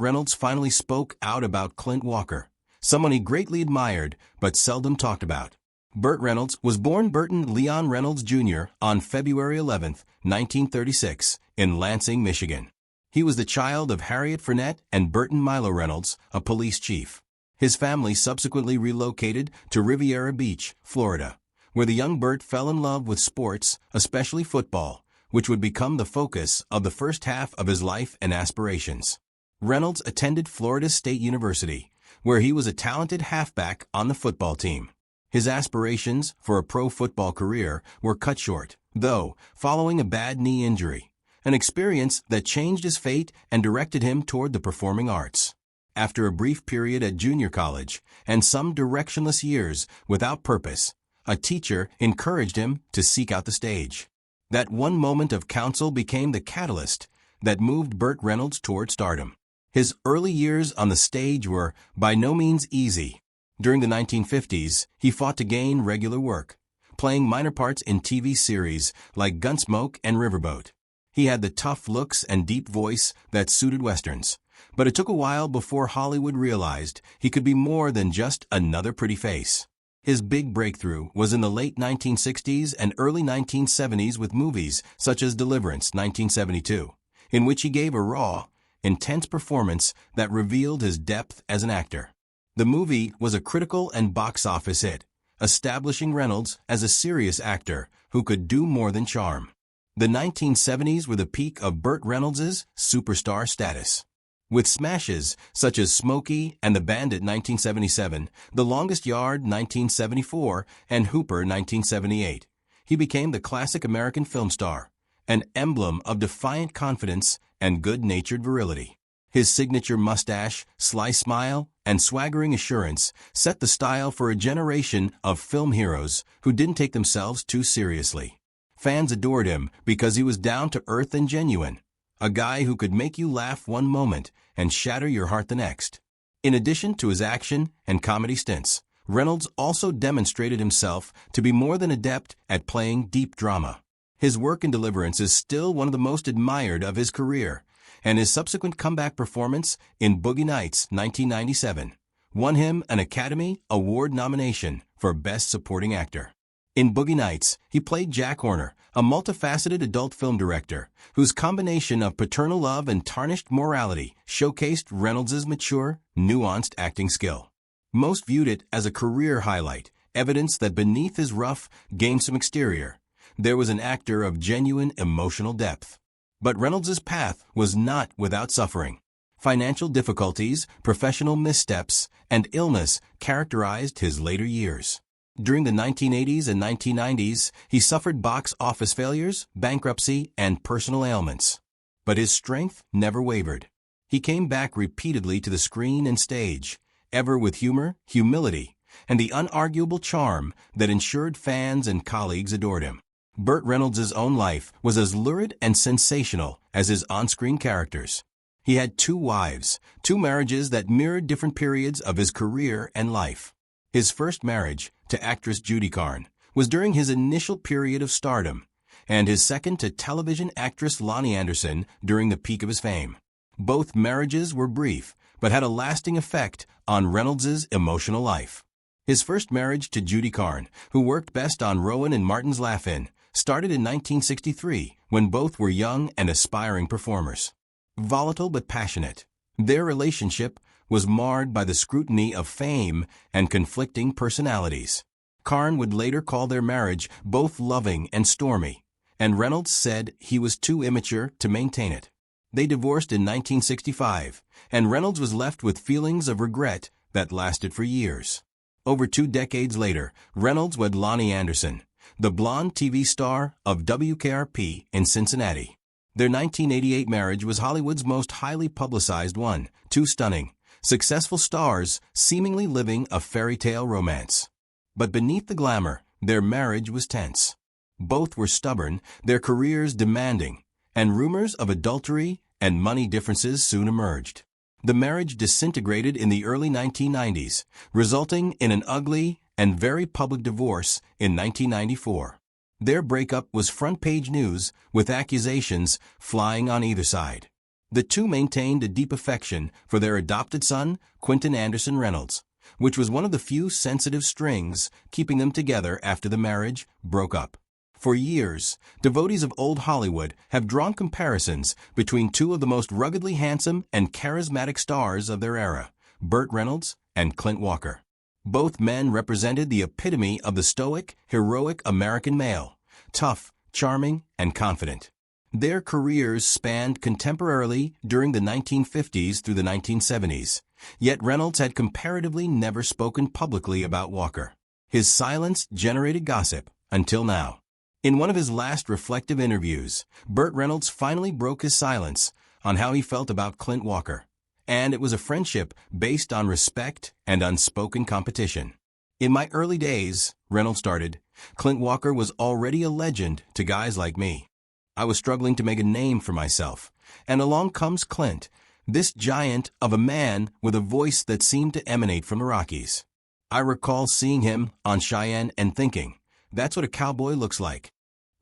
Reynolds finally spoke out about Clint Walker, someone he greatly admired but seldom talked about. Burt Reynolds was born Burton Leon Reynolds Jr. on February 11, 1936, in Lansing, Michigan. He was the child of Harriet Furnett and Burton Milo Reynolds, a police chief. His family subsequently relocated to Riviera Beach, Florida, where the young Burt fell in love with sports, especially football, which would become the focus of the first half of his life and aspirations. Reynolds attended Florida State University, where he was a talented halfback on the football team. His aspirations for a pro football career were cut short, though, following a bad knee injury, an experience that changed his fate and directed him toward the performing arts. After a brief period at junior college and some directionless years without purpose, a teacher encouraged him to seek out the stage. That one moment of counsel became the catalyst that moved Burt Reynolds toward stardom. His early years on the stage were by no means easy. During the 1950s, he fought to gain regular work, playing minor parts in TV series like Gunsmoke and Riverboat. He had the tough looks and deep voice that suited westerns, but it took a while before Hollywood realized he could be more than just another pretty face. His big breakthrough was in the late 1960s and early 1970s with movies such as Deliverance, 1972, in which he gave a raw, intense performance that revealed his depth as an actor. The movie was a critical and box office hit, establishing Reynolds as a serious actor who could do more than charm. The 1970s were the peak of Burt Reynolds' superstar status. With smashes such as Smokey and the Bandit 1977, The Longest Yard 1974, and Hooper 1978, he became the classic American film star, an emblem of defiant confidence and good-natured virility. His signature mustache, sly smile, and swaggering assurance set the style for a generation of film heroes who didn't take themselves too seriously. Fans adored him because he was down to earth and genuine, a guy who could make you laugh one moment and shatter your heart the next. In addition to his action and comedy stints, Reynolds also demonstrated himself to be more than adept at playing deep drama. His work in Deliverance is still one of the most admired of his career, and his subsequent comeback performance in Boogie Nights 1997 won him an Academy Award nomination for Best Supporting Actor. In Boogie Nights, he played Jack Horner, a multifaceted adult film director whose combination of paternal love and tarnished morality showcased Reynolds' mature, nuanced acting skill. Most viewed it as a career highlight, evidence that beneath his rough, gamesome exterior, there was an actor of genuine emotional depth. But Reynolds' path was not without suffering. Financial difficulties, professional missteps, and illness characterized his later years. During the 1980s and 1990s, he suffered box office failures, bankruptcy, and personal ailments. But his strength never wavered. He came back repeatedly to the screen and stage, ever with humor, humility, and the unarguable charm that ensured fans and colleagues adored him. Burt Reynolds' own life was as lurid and sensational as his on-screen characters. He had 2 wives, 2 marriages that mirrored different periods of his career and life. His first marriage, to actress Judy Carne, was during his initial period of stardom, and his second to television actress Lonnie Anderson during the peak of his fame. Both marriages were brief, but had a lasting effect on Reynolds' emotional life. His first marriage to Judy Carne, who worked best on Rowan and Martin's Laugh-In, started in 1963 when both were young and aspiring performers. Volatile but passionate, their relationship was marred by the scrutiny of fame and conflicting personalities. Carne would later call their marriage both loving and stormy, and Reynolds said he was too immature to maintain it. They divorced in 1965, and Reynolds was left with feelings of regret that lasted for years. Over 2 decades later, Reynolds wed Lonnie Anderson, the blonde TV star of WKRP in Cincinnati. Their 1988 marriage was Hollywood's most highly publicized one, 2 stunning, successful stars seemingly living a fairy tale romance. But beneath the glamour, their marriage was tense. Both were stubborn, their careers demanding, and rumors of adultery and money differences soon emerged. The marriage disintegrated in the early 1990s, resulting in an ugly and very public divorce in 1994. Their breakup was front-page news, with accusations flying on either side. The two maintained a deep affection for their adopted son, Quentin Anderson Reynolds, which was one of the few sensitive strings keeping them together after the marriage broke up. For years, devotees of old Hollywood have drawn comparisons between two of the most ruggedly handsome and charismatic stars of their era, Burt Reynolds and Clint Walker. Both men represented the epitome of the stoic, heroic American male, tough, charming, and confident. Their careers spanned contemporarily during the 1950s through the 1970s, yet Reynolds had comparatively never spoken publicly about Walker. His silence generated gossip, until now. In one of his last reflective interviews, Burt Reynolds finally broke his silence on how he felt about Clint Walker, and it was a friendship based on respect and unspoken competition. In my early days, Reynolds started, Clint Walker was already a legend to guys like me. I was struggling to make a name for myself, and along comes Clint, this giant of a man with a voice that seemed to emanate from the Rockies. I recall seeing him on Cheyenne and thinking, that's what a cowboy looks like.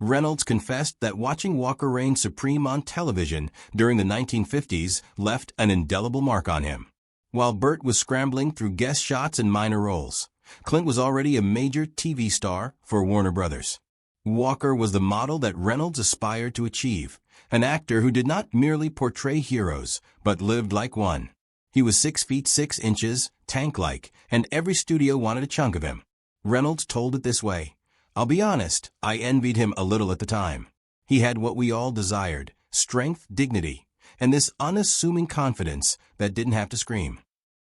Reynolds confessed that watching Walker reign supreme on television during the 1950s left an indelible mark on him. While Burt was scrambling through guest shots and minor roles, Clint was already a major TV star for Warner Brothers. Walker was the model that Reynolds aspired to achieve, an actor who did not merely portray heroes, but lived like one. He was 6 feet 6 inches, tank-like, and every studio wanted a chunk of him. Reynolds told it this way, I'll be honest, I envied him a little at the time. He had what we all desired, strength, dignity, and this unassuming confidence that didn't have to scream.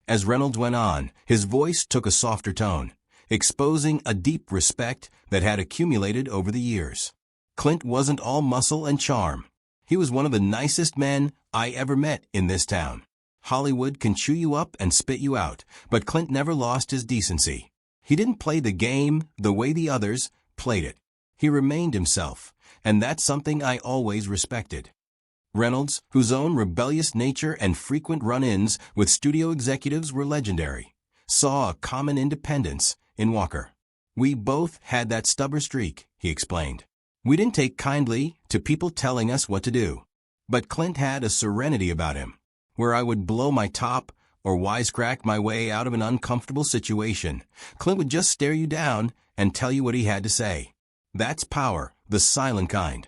As Reynolds went on, his voice took a softer tone, exposing a deep respect that had accumulated over the years. Clint wasn't all muscle and charm. He was one of the nicest men I ever met in this town. Hollywood can chew you up and spit you out, but Clint never lost his decency. He didn't play the game the way the others played it. He remained himself, and that's something I always respected. Reynolds, whose own rebellious nature and frequent run-ins with studio executives were legendary, saw a common independence in Walker. We both had that stubborn streak, he explained. We didn't take kindly to people telling us what to do. But Clint had a serenity about him, where I would blow my top or wisecrack my way out of an uncomfortable situation. Clint would just stare you down and tell you what he had to say. That's power, the silent kind.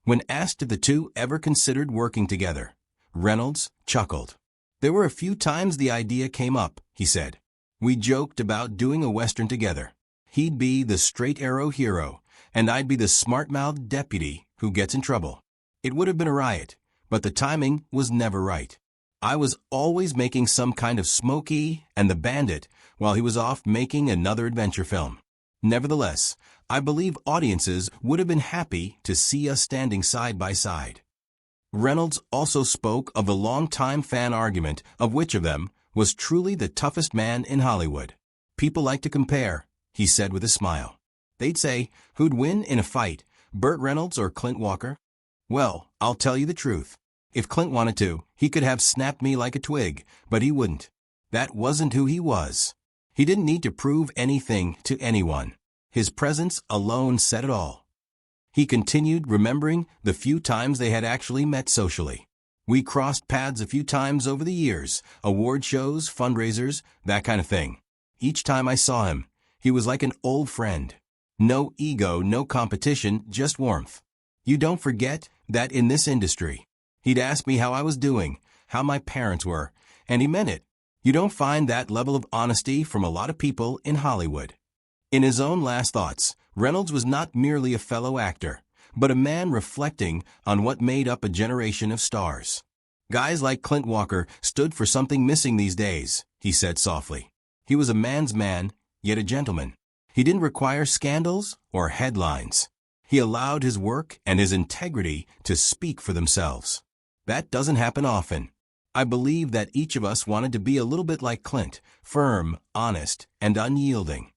When asked if the two ever considered working together, Reynolds chuckled. There were a few times the idea came up, he said. We joked about doing a Western together. He'd be the straight-arrow hero, and I'd be the smart-mouthed deputy who gets in trouble. It would have been a riot, but the timing was never right. I was always making some kind of Smokey and the Bandit while he was off making another adventure film. Nevertheless, I believe audiences would have been happy to see us standing side by side. Reynolds also spoke of the long-time fan argument of which of them was truly the toughest man in Hollywood. People like to compare, he said with a smile. They'd say, who'd win in a fight, Burt Reynolds or Clint Walker? Well, I'll tell you the truth. If Clint wanted to, he could have snapped me like a twig, but he wouldn't. That wasn't who he was. He didn't need to prove anything to anyone. His presence alone said it all. He continued, remembering the few times they had actually met socially. We crossed paths a few times over the years, award shows, fundraisers, that kind of thing. Each time I saw him, he was like an old friend. No ego, no competition, just warmth. You don't forget that in this industry. He'd ask me how I was doing, how my parents were, and he meant it. You don't find that level of honesty from a lot of people in Hollywood. In his own last thoughts, Reynolds was not merely a fellow actor, but a man reflecting on what made up a generation of stars. Guys like Clint Walker stood for something missing these days, he said softly. He was a man's man, yet a gentleman. He didn't require scandals or headlines. He allowed his work and his integrity to speak for themselves. That doesn't happen often. I believe that each of us wanted to be a little bit like Clint, firm, honest, and unyielding.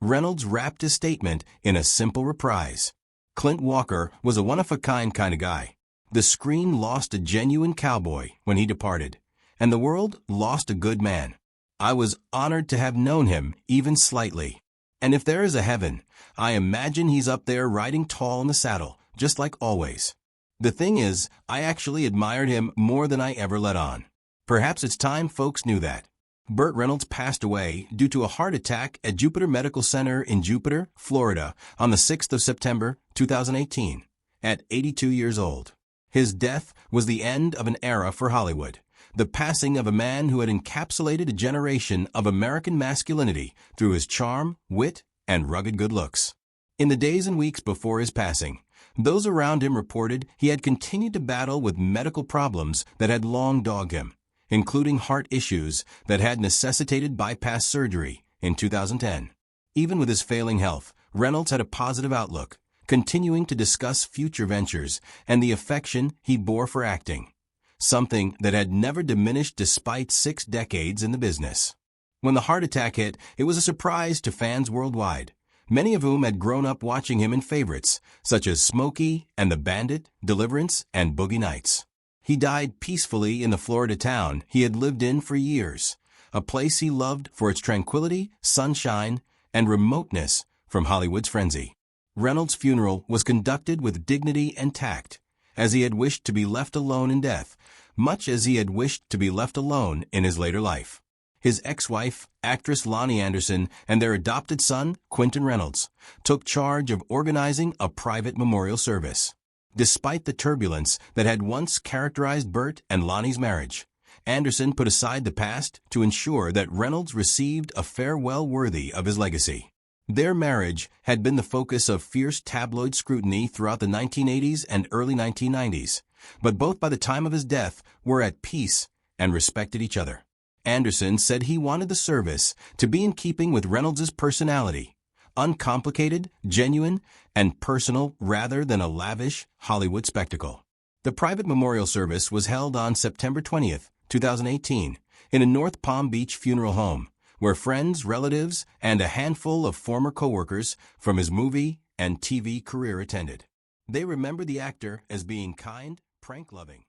Reynolds wrapped his statement in a simple reprise. Clint Walker was a one-of-a-kind kind of guy. The screen lost a genuine cowboy when he departed, and the world lost a good man. I was honored to have known him, even slightly. And if there is a heaven, I imagine he's up there riding tall in the saddle, just like always. The thing is, I actually admired him more than I ever let on. Perhaps it's time folks knew that. Burt Reynolds passed away due to a heart attack at Jupiter Medical Center in Jupiter, Florida, on the 6th of September, 2018, at 82 years old. His death was the end of an era for Hollywood, the passing of a man who had encapsulated a generation of American masculinity through his charm, wit, and rugged good looks. In the days and weeks before his passing, those around him reported he had continued to battle with medical problems that had long dogged him, including heart issues that had necessitated bypass surgery in 2010. Even with his failing health, Reynolds had a positive outlook, continuing to discuss future ventures and the affection he bore for acting, something that had never diminished despite 6 decades in the business. When the heart attack hit, it was a surprise to fans worldwide, many of whom had grown up watching him in favorites such as Smokey and the Bandit, Deliverance, and Boogie Nights. He died peacefully in the Florida town he had lived in for years, a place he loved for its tranquility, sunshine, and remoteness from Hollywood's frenzy. Reynolds' funeral was conducted with dignity and tact, as he had wished to be left alone in death, much as he had wished to be left alone in his later life. His ex-wife, actress Lonnie Anderson, and their adopted son, Quentin Reynolds, took charge of organizing a private memorial service. Despite the turbulence that had once characterized Burt and Lonnie's marriage, Anderson put aside the past to ensure that Reynolds received a farewell worthy of his legacy. Their marriage had been the focus of fierce tabloid scrutiny throughout the 1980s and early 1990s, but both by the time of his death were at peace and respected each other. Anderson said he wanted the service to be in keeping with Reynolds' personality, uncomplicated, genuine, and personal rather than a lavish Hollywood spectacle. The private memorial service was held on September 20th, 2018, in a North Palm Beach funeral home, where friends, relatives, and a handful of former coworkers from his movie and TV career attended. They remember the actor as being kind, prank-loving,